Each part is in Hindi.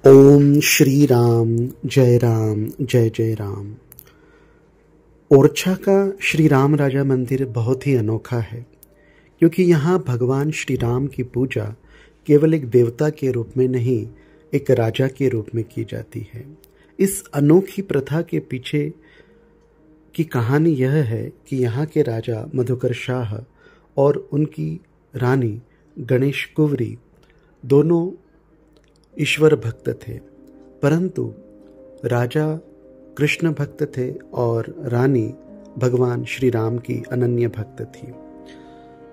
ओम श्री राम जय जय राम। ओरछा का श्री राम राजा मंदिर बहुत ही अनोखा है, क्योंकि यहाँ भगवान श्री राम की पूजा केवल एक देवता के रूप में नहीं, एक राजा के रूप में की जाती है। इस अनोखी प्रथा के पीछे की कहानी यह है कि यहाँ के राजा मधुकर शाह और उनकी रानी गणेश कुंवरी दोनों ईश्वर भक्त थे, परंतु राजा कृष्ण भक्त थे और रानी भगवान श्री राम की अनन्य भक्त थी।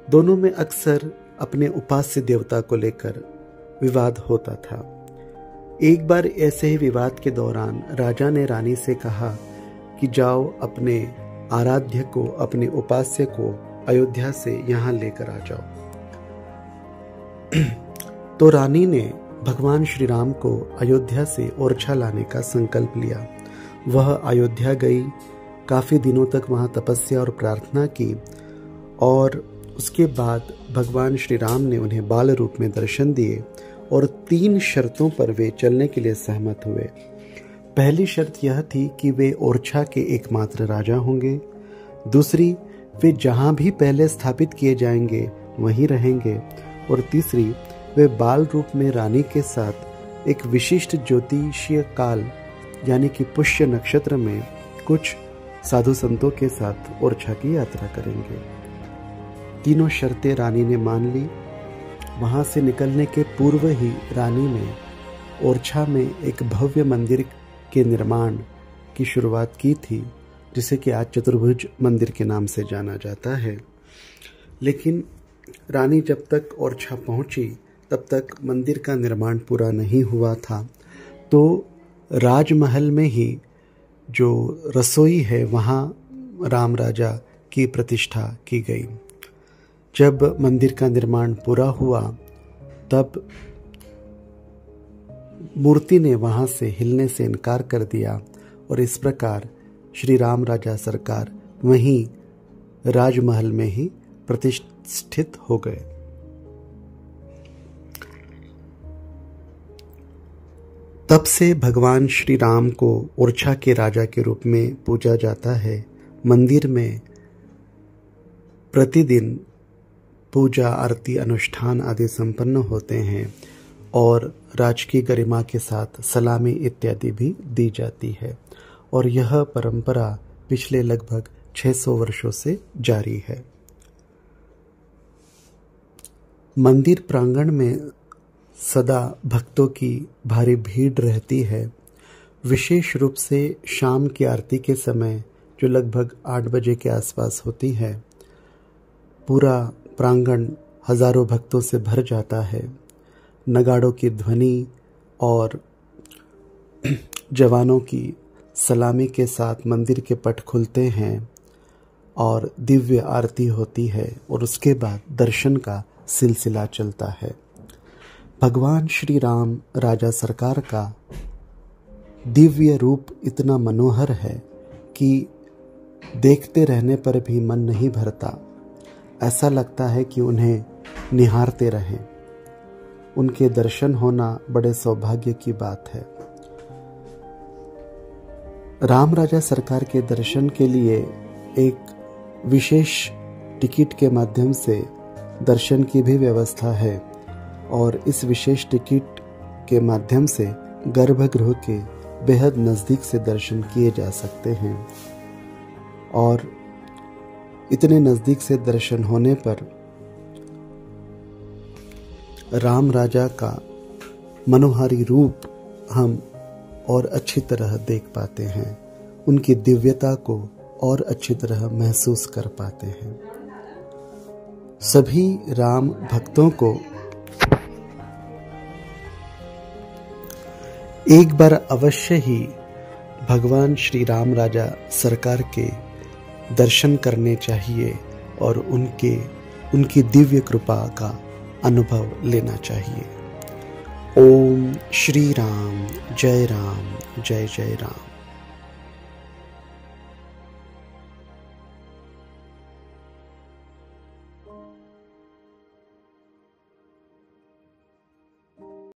दोनों में अक्सर अपने उपास्य देवता को लेकर विवाद होता था। एक बार ऐसे ही विवाद के दौरान राजा ने रानी से कहा कि जाओ अपने आराध्य को, अपने उपास्य को अयोध्या से यहाँ लेकर आ जाओ। तो रानी ने भगवान श्री राम को अयोध्या से ओरछा लाने का संकल्प लिया। वह अयोध्या गई, काफ़ी दिनों तक वहाँ तपस्या और प्रार्थना की और उसके बाद भगवान श्री राम ने उन्हें बाल रूप में दर्शन दिए और 3 शर्तों पर वे चलने के लिए सहमत हुए। पहली शर्त यह थी कि वे ओरछा के एकमात्र राजा होंगे। दूसरी, वे जहाँ भी पहले स्थापित किए जाएंगे वहीं रहेंगे। और तीसरी, वे बाल रूप में रानी के साथ एक विशिष्ट ज्योतिषीय काल यानी कि पुष्य नक्षत्र में कुछ साधु संतों के साथ ओरछा की यात्रा करेंगे। तीनों शर्तें रानी ने मान ली। वहां से निकलने के पूर्व ही रानी ने ओरछा में एक भव्य मंदिर के निर्माण की शुरुआत की थी, जिसे कि आज चतुर्भुज मंदिर के नाम से जाना जाता है। लेकिन रानी जब तक ओरछा पहुंची तब तक मंदिर का निर्माण पूरा नहीं हुआ था। तो राजमहल में ही जो रसोई है वहाँ राम राजा की प्रतिष्ठा की गई। जब मंदिर का निर्माण पूरा हुआ तब मूर्ति ने वहाँ से हिलने से इनकार कर दिया और इस प्रकार श्री राम राजा सरकार वहीं राजमहल में ही प्रतिष्ठित हो गए। तब से भगवान श्री राम को ओरछा के राजा के रूप में पूजा जाता है। मंदिर में प्रतिदिन पूजा, आरती, अनुष्ठान आदि संपन्न होते हैं और राजकीय गरिमा के साथ सलामी इत्यादि भी दी जाती है। और यह परंपरा पिछले लगभग 600 वर्षों से जारी है। मंदिर प्रांगण में सदा भक्तों की भारी भीड़ रहती है। विशेष रूप से शाम की आरती के समय, जो लगभग 8 बजे के आसपास होती है, पूरा प्रांगण हजारों भक्तों से भर जाता है। नगाड़ों की ध्वनि और जवानों की सलामी के साथ मंदिर के पट खुलते हैं और दिव्य आरती होती है और उसके बाद दर्शन का सिलसिला चलता है। भगवान श्री राम राजा सरकार का दिव्य रूप इतना मनोहर है कि देखते रहने पर भी मन नहीं भरता। ऐसा लगता है कि उन्हें निहारते रहें। उनके दर्शन होना बड़े सौभाग्य की बात है। राम राजा सरकार के दर्शन के लिए एक विशेष टिकट के माध्यम से दर्शन की भी व्यवस्था है और इस विशेष टिकट के माध्यम से गर्भगृह के बेहद नज़दीक से दर्शन किए जा सकते हैं। और इतने नज़दीक से दर्शन होने पर राम राजा का मनोहारी रूप हम और अच्छी तरह देख पाते हैं, उनकी दिव्यता को और अच्छी तरह महसूस कर पाते हैं। सभी राम भक्तों को एक बार अवश्य ही भगवान श्री राम राजा सरकार के दर्शन करने चाहिए और उनकी दिव्य कृपा का अनुभव लेना चाहिए। ओम श्री राम जय जय राम।